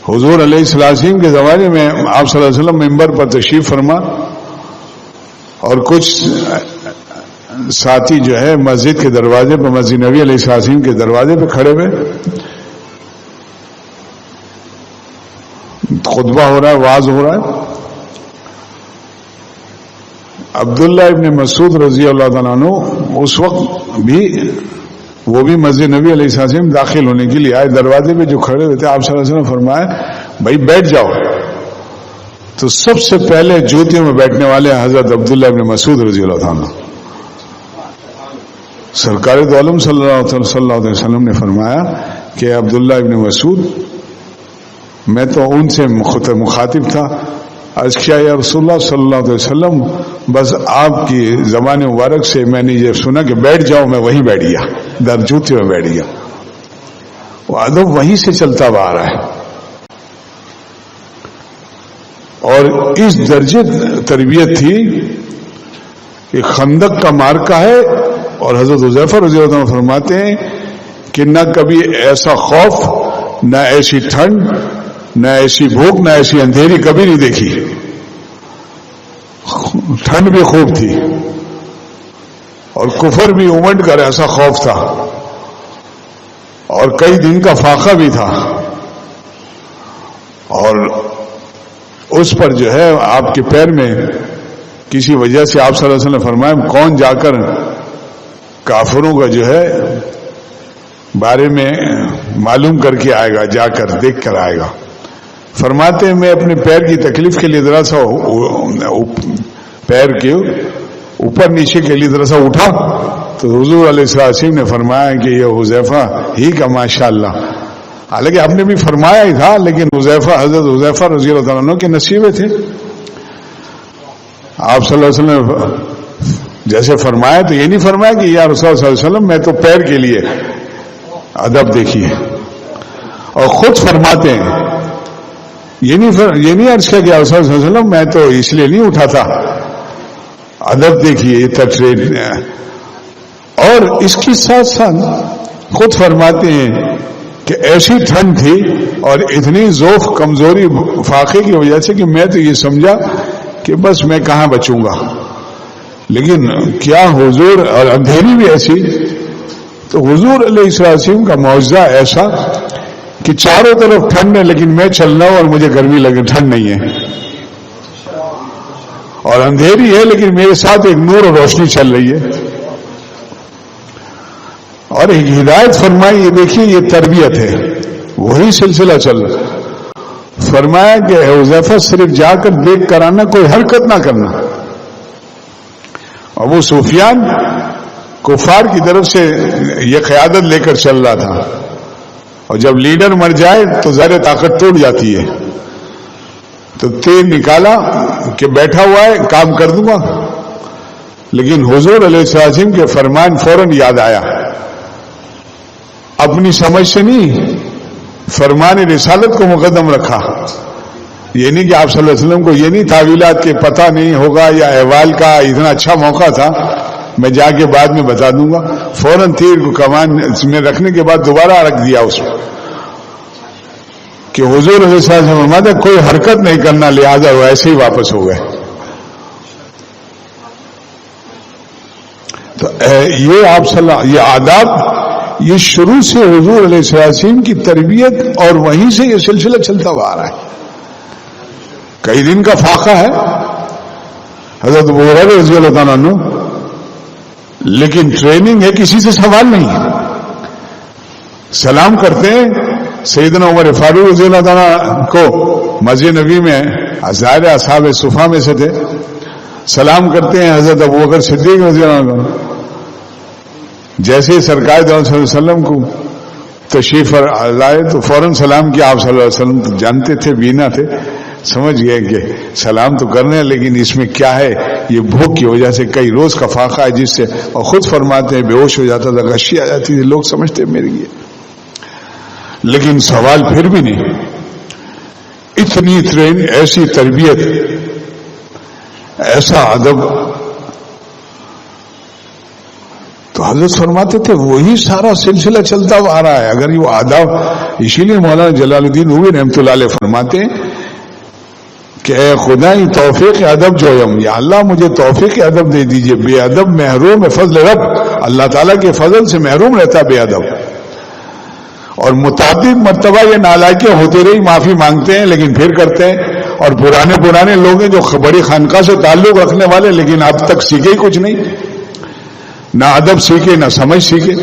حضور علیہ السلام کے زمانے میں آپ صلی اللہ علیہ وسلم منبر پر تشریف فرما اور کچھ ساتھی جو ہے مسجد کے دروازے پہ، مسجد نبی علیہ السلام کے دروازے پہ کھڑے ہوئے، خطبہ ہو رہا ہے، واعظ ہو رہا ہے۔ عبداللہ ابن مسعود رضی اللہ تعالیٰ عنہ اس وقت بھی، وہ بھی مسجد نبی علیہ السلام داخل ہونے کے لیے آئے، دروازے پہ جو کھڑے ہوئے تھے آپ صلی اللہ علیہ وسلم فرمایا بھائی بیٹھ جاؤ، تو سب سے پہلے جوتیوں میں بیٹھنے والے حضرت عبداللہ ابن مسعود رضی اللہ تعالیٰ۔ سرکار دو عالم صلی اللہ علیہ وسلم نے فرمایا کہ عبداللہ ابن مسعود، میں تو ان سے مخاطب تھا، عرض کیا یا رسول اللہ صلی اللہ علیہ وسلم، بس آپ کی زبان مبارک سے میں نے یہ سنا کہ بیٹھ جاؤ، میں وہیں بیٹھ گیا، در جوتی میں بیٹھ گیا۔ وہ ادب وہیں سے چلتا ہوا آ رہا ہے، اور اس درجے تربیت تھی کہ خندق کا مارکہ ہے، اور حضرت حذیفہ رضی اللہ عنہ فرماتے ہیں کہ نہ کبھی ایسا خوف، نہ ایسی ٹھنڈ، نہ ایسی بھوک، نہ ایسی اندھیری کبھی نہیں دیکھی۔ ٹھنڈ بھی خوب تھی اور کفر بھی امڈ کر ایسا خوف تھا، اور کئی دن کا فاقہ بھی تھا، اور اس پر جو ہے آپ کے پیر میں کسی وجہ سے آپ صلی اللہ علیہ وسلم نے فرمایا کون جا کر کافروں کا جو ہے بارے میں معلوم کر کے آئے گا، جا کر دیکھ کر آئے گا۔ فرماتے ہیں میں اپنے پیر کی تکلیف کے لیے ذرا سا پیر کے اوپر نیچے کے لیے ذرا سا اٹھا، تو حضور علیہ السلام نے فرمایا کہ یہ حذیفہ ہی کا ماشاء اللہ، حالانکہ آپ نے بھی فرمایا ہی تھا، لیکن حذیفہ، حضرت حذیفہ رضی اللہ عنہ کے نصیبے تھے۔ آپ صلی اللہ علیہ وسلم نے جیسے فرمایا تو یہ نہیں فرمایا کہ یا رسول اللہ صلی اللہ علیہ وسلم میں تو پیر کے لیے، ادب دیکھیے، اور خود فرماتے ہیں یہ نہیں عرض کیا کہ رسول اللہ صلی اللہ علیہ وسلم میں تو اس لیے نہیں اٹھا تھا، ادب دیکھیے تٹریڈ۔ اور اس کے ساتھ ساتھ خود فرماتے ہیں کہ ایسی ٹھنڈ تھی اور اتنی ضعف، کمزوری، فاقے کی وجہ سے کہ میں تو یہ سمجھا کہ بس میں کہاں بچوں گا، لیکن کیا حضور، اور اندھیری بھی ایسی، تو حضور علیہ السلام کا معجزہ ایسا کہ چاروں طرف ٹھنڈ ہے لیکن میں چل رہا ہوں اور مجھے گرمی لگے، ٹھنڈ نہیں ہے، اور اندھیری ہے لیکن میرے ساتھ ایک نور اور روشنی چل رہی ہے، اور ایک ہدایت فرمائی۔ یہ دیکھیے یہ تربیت ہے، وہی سلسلہ چل رہا۔ فرمایا کہ حذیفہ صرف جا کر دیکھ کر آنا، کوئی حرکت نہ کرنا۔ ابو سفیان کفار کی طرف سے یہ قیادت لے کر چل رہا تھا، اور جب لیڈر مر جائے تو ظاہر طاقت ٹوٹ جاتی ہے، تو تیر نکالا کہ بیٹھا ہوا ہے کام کر دوں گا، لیکن حضور علیہ السلام کے فرمان فوراً یاد آیا، اپنی سمجھ سے نہیں، فرمان رسالت کو مقدم رکھا۔ یہ نہیں کہ آپ صلی اللہ علیہ وسلم کو یہ نہیں تعویلات کے پتہ نہیں ہوگا، یا احوال کا اتنا اچھا موقع تھا میں جا کے بعد میں بتا دوں گا، فوراً تیر کو کمان میں رکھنے کے بعد دوبارہ رکھ دیا اس میں، کہ حضور علیہ السلام نے فرمایا کوئی حرکت نہیں کرنا، لہذا وہ ایسے ہی واپس ہو گئے۔ تو یہ آپ یہ آداب، یہ شروع سے حضور علیہ السلام کی تربیت، اور وہیں سے یہ سلسلہ چلتا ہوا آ رہا ہے۔ کئی دن کا فاقہ ہے حضرت ابو ہریرہ رضی اللہ تعالیٰ عنہ، لیکن ٹریننگ ہے، کسی سے سوال نہیں، سلام کرتے ہیں۔ سیدنا عمر فاروق رضی اللہ تعالیٰ کو مسجد نبی میں ظاہر اصحاب صفا میں سے تھے، سلام کرتے ہیں۔ حضرت ابوبکر صدیق رضی اللہ عنہ جیسے سرکار صلی اللہ علیہ وسلم کو تشریف لائے تو فوراً سلام کیا۔ آپ صلی اللہ علیہ وسلم جانتے تھے، بینا تھے، سمجھ گئے کہ سلام تو کرنے ہیں لیکن اس میں کیا ہے، یہ بھوک کی وجہ سے کئی روز کا فاقہ ہے جس سے، اور خود فرماتے ہیں بے ہوش ہو جاتا تھا، غشی آ جاتی تھی، لوگ سمجھتے میرے لیے، لیکن سوال پھر بھی نہیں۔ اتنی ایسی تربیت، ایسا ادب، تو تو حضرت فرماتے تھے وہی سارا سلسلہ چلتا ہوا آ رہا ہے. اگر یہ آداب، اسی لیے مولانا جلال الدین رومی رحمۃ اللہ علیہ فرماتے ہیں کہ اے خدا توفیق ادب جویم، یا اللہ مجھے توفیق ادب دے دیجئے. بے ادب محروم فضل رب، اللہ تعالیٰ کے فضل سے محروم رہتا بے ادب. اور متعدد مرتبہ یہ نالائکیں ہوتے رہی، معافی مانگتے ہیں لیکن پھر کرتے ہیں. اور پرانے لوگ ہیں جو بڑی خانقاہ سے تعلق رکھنے والے لیکن اب تک سیکھے ہی کچھ نہیں، نہ ادب سیکھے نہ سمجھ سیکھے.